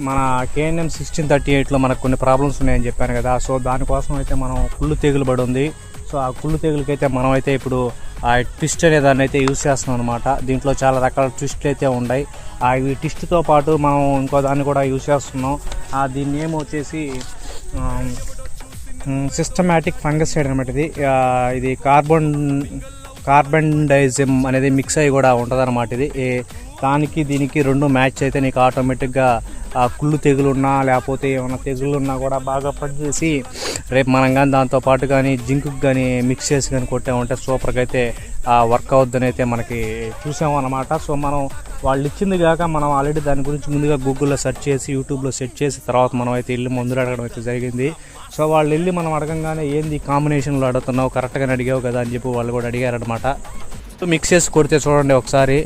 మన KNM 1638లో మనకు కొన్ని ప్రాబ్లమ్స్ ఉన్నాయని చెప్పాను కదా. సో దానికోసం అయితే మనం కుళ్ళు తెగులు పడి ఉంది. సో ఆ కుళ్ళు తెగులకైతే మనం అయితే ఇప్పుడు ఆ ట్విస్ట్ అనే దాన్ని అయితే యూజ్ చేస్తున్నాం అనమాట. దీంట్లో చాలా రకాల ట్విస్ట్లు అయితే ఉన్నాయి. ఈ ట్విస్ట్తో పాటు మనం ఇంకో దాన్ని కూడా యూజ్ చేస్తున్నాం. దీన్ని ఏమొచ్చేసి సిస్టమాటిక్ ఫంగసైడ్ అనమాట. ఇది కార్బన్డైజం అనేది మిక్స్ అయ్యి కూడా ఉంటుంది అనమాట. ఇది దానికి దీనికి రెండు మ్యాచ్ అయితే నీకు ఆటోమేటిక్గా ఆ కుళ్ళు తెగులున్నా లేకపోతే ఏమైనా తెగులున్నా కూడా బాగా పనిచేసి రేపు మనం కానీ దాంతోపాటు కానీ జింక్కి కానీ మిక్స్ చేసి కానీ కొట్టామంటే సూపర్గా అయితే వర్క్ అవుద్దని అయితే మనకి చూసామన్నమాట. సో మనం వాళ్ళు ఇచ్చింది కాక మనం ఆల్రెడీ దాని గురించి ముందుగా గూగుల్లో సెర్చ్ చేసి యూట్యూబ్లో సెర్చ్ చేసి తర్వాత మనం అయితే వెళ్ళి మందులు అడగడం అయితే జరిగింది. సో వాళ్ళు వెళ్ళి మనం అడగంగానే ఏంది కాంబినేషన్లో అడుగుతున్నావు, కరెక్ట్గానే అడిగావు కదా అని చెప్పి వాళ్ళు కూడా అడిగారనమాట. మిక్స్ చేసి కొడితే చూడండి ఒకసారి,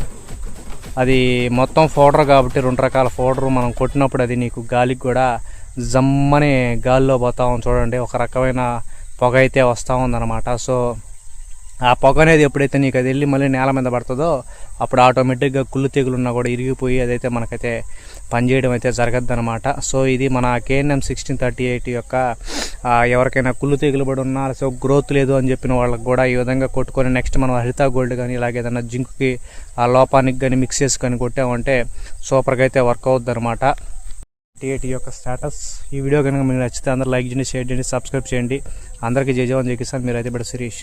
అది మొత్తం పౌడర్ కాబట్టి 2 రకాల పౌడర్ మనం కొట్టినప్పుడు అది నీకు గాలికి కూడా జమ్మని గాలిలో పోతా ఉంది చూడండి. ఒక రకమైన పొగ అయితే వస్తూ ఉందన్నమాట. సో ఆ పొగ అనేది ఎప్పుడైతే నీకు అది వెళ్ళి మళ్ళీ నేల మీద పడుతుందో అప్పుడు ఆటోమేటిక్గా కుళ్ళు తెగులున్నా కూడా ఇరిగిపోయి అదైతే మనకైతే పనిచేయడం అయితే జరగద్దు అనమాట. సో ఇది మన KNM 1638 యొక్క ఎవరికైనా కుళ్ళు తెగులు పడి ఉన్నా సో గ్రోత్ లేదు అని చెప్పిన వాళ్ళకి కూడా ఈ విధంగా కొట్టుకొని నెక్స్ట్ మనం హరిత గోల్డ్ కానీ ఇలాగే ఏదైనా జింక్కి ఆ లోపానికి కానీ మిక్స్ చేసి కానీ కొట్టామంటే సూపర్గా అయితే వర్క్ అవుద్ది అనమాట. 38 యొక్క స్టేటస్. ఈ వీడియో కనుక మీకు నచ్చితే అందరూ లైక్ చేయండి, షేర్ చేయండి, సబ్స్క్రైబ్ చేయండి. అందరికీ జై జవాన్ జై కిసాన్. మీరు అయితే బిడ్డ శిరీష్.